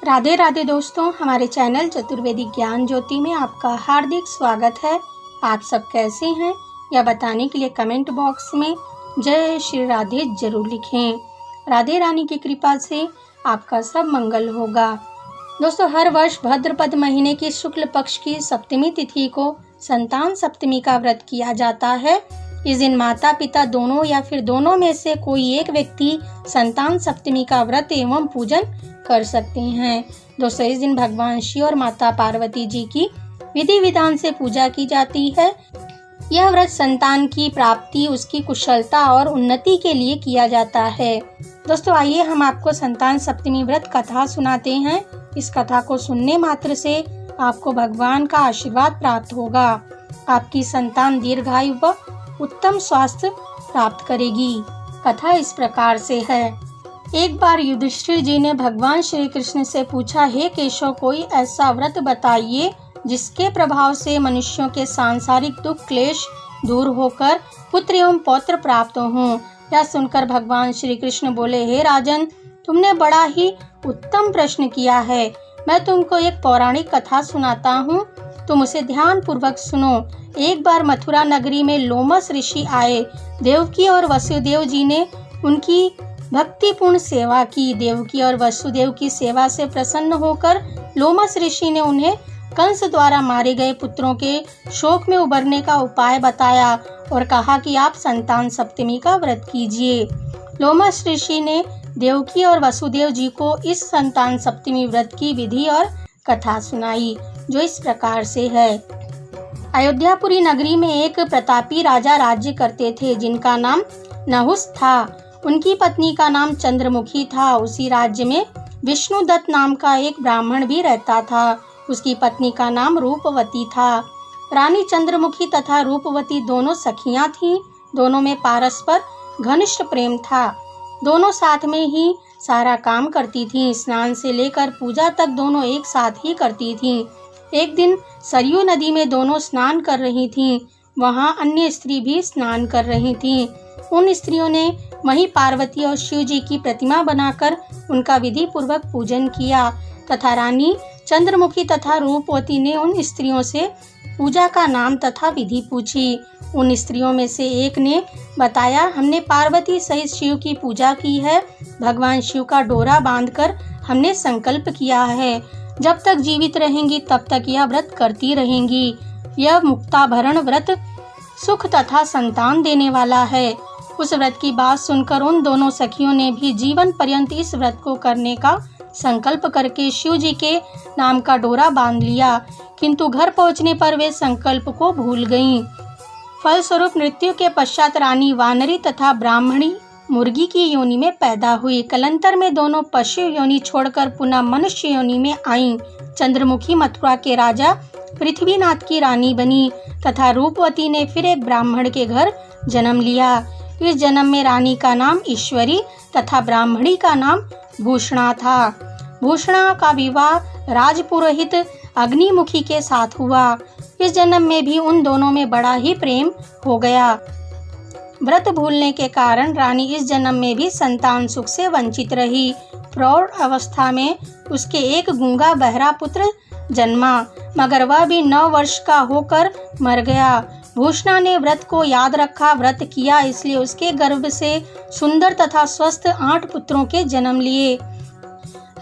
राधे राधे दोस्तों, हमारे चैनल चतुर्वेदी ज्ञान ज्योति में आपका हार्दिक स्वागत है। आप सब कैसे हैं यह बताने के लिए कमेंट बॉक्स में जय श्री राधे जरूर लिखें। राधे रानी की कृपा से आपका सब मंगल होगा। दोस्तों, हर वर्ष भाद्रपद महीने की शुक्ल पक्ष की सप्तमी तिथि को संतान सप्तमी का व्रत किया जाता है। इस दिन माता पिता दोनों या फिर दोनों में से कोई एक व्यक्ति संतान सप्तमी का व्रत एवं पूजन कर सकते हैं। दोस्तों, इस दिन भगवान शिव और माता पार्वती जी की विधि विधान से पूजा की जाती है। यह व्रत संतान की प्राप्ति, उसकी कुशलता और उन्नति के लिए किया जाता है। दोस्तों, आइए हम आपको संतान सप्तमी व्रत कथा सुनाते हैं। इस कथा को सुनने मात्र से आपको भगवान का आशीर्वाद प्राप्त होगा। आपकी संतान दीर्घायु व उत्तम स्वास्थ्य प्राप्त करेगी। कथा इस प्रकार से है। एक बार युधिष्ठिर जी ने भगवान श्री कृष्ण से पूछा, हे केशव, कोई ऐसा व्रत बताइए जिसके प्रभाव से मनुष्यों के सांसारिक दुख क्लेश दूर होकर पुत्र एवं पौत्र प्राप्त हों। यह सुनकर भगवान श्री कृष्ण बोले, हे राजन, तुमने बड़ा ही उत्तम प्रश्न किया है। मैं तुमको एक पौराणिक कथा सुनाता हूँ, तुम उसे ध्यान पूर्वक सुनो। एक बार मथुरा नगरी में लोमस ऋषि आए। देवकी और वसुदेव जी ने उनकी भक्तिपूर्ण सेवा की। देवकी और वसुदेव की सेवा से प्रसन्न होकर लोमस ऋषि ने उन्हें कंस द्वारा मारे गए पुत्रों के शोक में उबरने का उपाय बताया और कहा कि आप संतान सप्तमी का व्रत कीजिए। लोमस ऋषि ने देवकी और वसुदेव जी को इस संतान सप्तमी व्रत की विधि और कथा सुनाई, जो इस प्रकार से है। अयोध्यापुरी नगरी में एक प्रतापी राजा राज्य करते थे, जिनका नाम नहुस था। उनकी पत्नी का नाम चंद्रमुखी था। उसी राज्य में विष्णुदत्त नाम का एक ब्राह्मण भी रहता था। उसकी पत्नी का नाम रूपवती था। रानी चंद्रमुखी तथा रूपवती दोनों सखियां थीं। दोनों में पारस्पर घनिष्ठ प्रेम था। दोनों साथ में ही सारा काम करती थीं। स्नान से लेकर पूजा तक दोनों एक साथ ही करती थीं। एक दिन सरयू नदी में दोनों स्नान कर रही थीं। वहां अन्य स्त्री भी स्नान कर रही थीं। उन स्त्रियों ने वहीं पार्वती और शिव जी की प्रतिमा बनाकर उनका विधि पूर्वक पूजन किया तथा रानी चंद्रमुखी तथा रूपवती ने उन स्त्रियों से पूजा का नाम तथा विधि पूछी। उन स्त्रियों में से एक ने बताया, हमने पार्वती सहित शिव की पूजा की है। भगवान शिव का डोरा बांधकर हमने संकल्प किया है, जब तक जीवित रहेंगी तब तक यह व्रत करती रहेंगी। यह मुक्ताभरण व्रत सुख तथा संतान देने वाला है। उस व्रत की बात सुनकर उन दोनों सखियों ने भी जीवन पर्यंत इस व्रत को करने का संकल्प करके शिव जी के नाम का डोरा बांध लिया, किंतु घर पहुंचने पर वे संकल्प को भूल गईं। फलस्वरूप मृत्यु के पश्चात रानी वानरी तथा ब्राह्मणी मुर्गी की योनि में पैदा हुई। कलंतर में दोनों पशु योनि छोड़कर पुनः मनुष्य योनि में आईं। चंद्रमुखी मथुरा के राजा पृथ्वीनाथ की रानी बनी तथा रूपवती ने फिर एक ब्राह्मण के घर जन्म लिया। इस जन्म में रानी का नाम ईश्वरी तथा ब्राह्मणी का नाम भूषणा था। भूषणा का विवाह राजपुरोहित अग्निमुखी के साथ हुआ। इस जन्म में भी उन दोनों में बड़ा ही प्रेम हो गया। व्रत भूलने के कारण रानी इस जन्म में भी संतान सुख से वंचित रही। प्रौढ़ अवस्था में उसके एक गूंगा बहरा पुत्र जन्मा, मगर वह भी 9 वर्ष का होकर मर गया। भूषणा ने व्रत को याद रखा, व्रत किया, इसलिए उसके गर्भ से सुंदर तथा स्वस्थ 8 पुत्रों के जन्म लिए।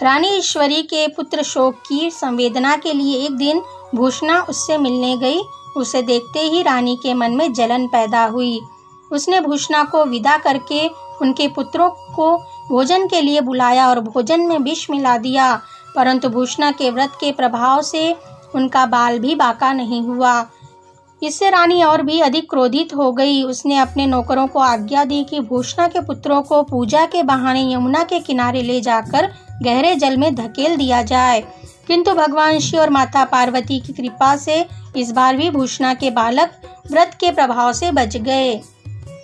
रानी ईश्वरी के पुत्र शोक की संवेदना के लिए एक दिन भूषणा उससे मिलने गई। उसे देखते ही रानी के मन में जलन पैदा हुई। उसने भूषणा को विदा करके उनके पुत्रों को भोजन के लिए बुलाया और भोजन में विष मिला दिया, परंतु भूषणा के व्रत के प्रभाव से उनका बाल भी बाका नहीं हुआ। इससे रानी और भी अधिक क्रोधित हो गई। उसने अपने नौकरों को आज्ञा दी कि भूषणा के पुत्रों को पूजा के बहाने यमुना के किनारे ले जाकर गहरे जल में धकेल दिया जाए, किंतु भगवान शिव और माता पार्वती की कृपा से इस बार भी भूषणा के बालक व्रत के प्रभाव से बच गए।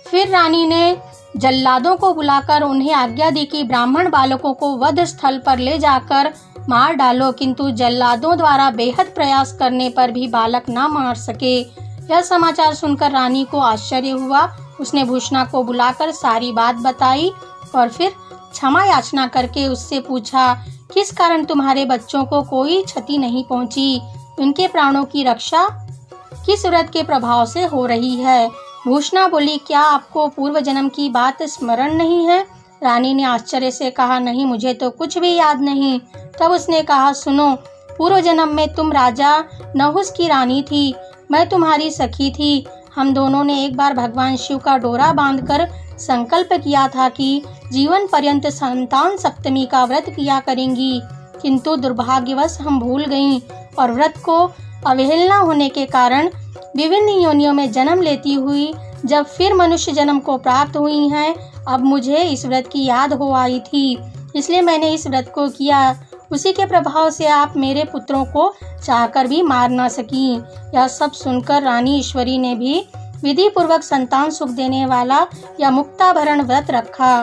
फिर रानी ने जल्लादों को बुलाकर उन्हें आज्ञा दी कि ब्राह्मण बालकों को वध स्थल पर ले जाकर मार डालो, किंतु जल्लादों द्वारा बेहद प्रयास करने पर भी बालक ना मार सके। यह समाचार सुनकर रानी को आश्चर्य हुआ। उसने भूषणा को बुलाकर सारी बात बताई और फिर क्षमा याचना करके उससे पूछा किस कारण तुम्हारे बच्चों को कोई क्षति नहीं पहुंची? उनके प्राणों की रक्षा किस व्रत के प्रभाव से हो रही है? भूषणा बोली, क्या आपको पूर्व जन्म की बात स्मरण नहीं है? रानी ने आश्चर्य से कहा, नहीं, मुझे तो कुछ भी याद नहीं। तब उसने कहा, सुनो, पूर्व जन्म में तुम राजा नहुस की रानी थी, मैं तुम्हारी सखी थी। हम दोनों ने एक बार भगवान शिव का डोरा बांधकर संकल्प किया था कि जीवन पर्यंत संतान सप्तमी का व्रत किया करेंगी, किंतु दुर्भाग्यवश हम भूल गईं और व्रत को अवहेलना होने के कारण विभिन्न योनियों में जन्म लेती हुई जब फिर मनुष्य जन्म को प्राप्त हुई हैं, अब मुझे इस व्रत की याद हो आई थी, इसलिए मैंने इस व्रत को किया। उसी के प्रभाव से आप मेरे पुत्रों को चाहकर भी मार न सकी। यह सब सुनकर रानी ईश्वरी ने भी विधि पूर्वक संतान सुख देने वाला यह मुक्ताभरण व्रत रखा।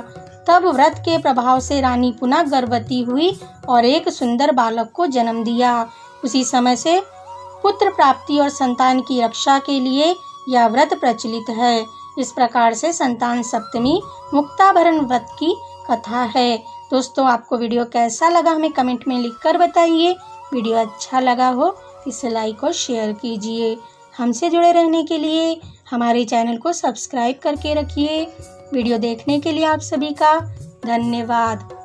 तब व्रत के प्रभाव से रानी पुनः गर्भवती हुई और एक सुंदर बालक को जन्म दिया। उसी समय से पुत्र प्राप्ति और संतान की रक्षा के लिए यह व्रत प्रचलित है। इस प्रकार से संतान सप्तमी मुक्ताभरण व्रत की कथा है। दोस्तों, आपको वीडियो कैसा लगा हमें कमेंट में लिखकर बताइए। वीडियो अच्छा लगा हो इसे लाइक और शेयर कीजिए। हमसे जुड़े रहने के लिए हमारे चैनल को सब्सक्राइब करके रखिए। वीडियो देखने के लिए आप सभी का धन्यवाद।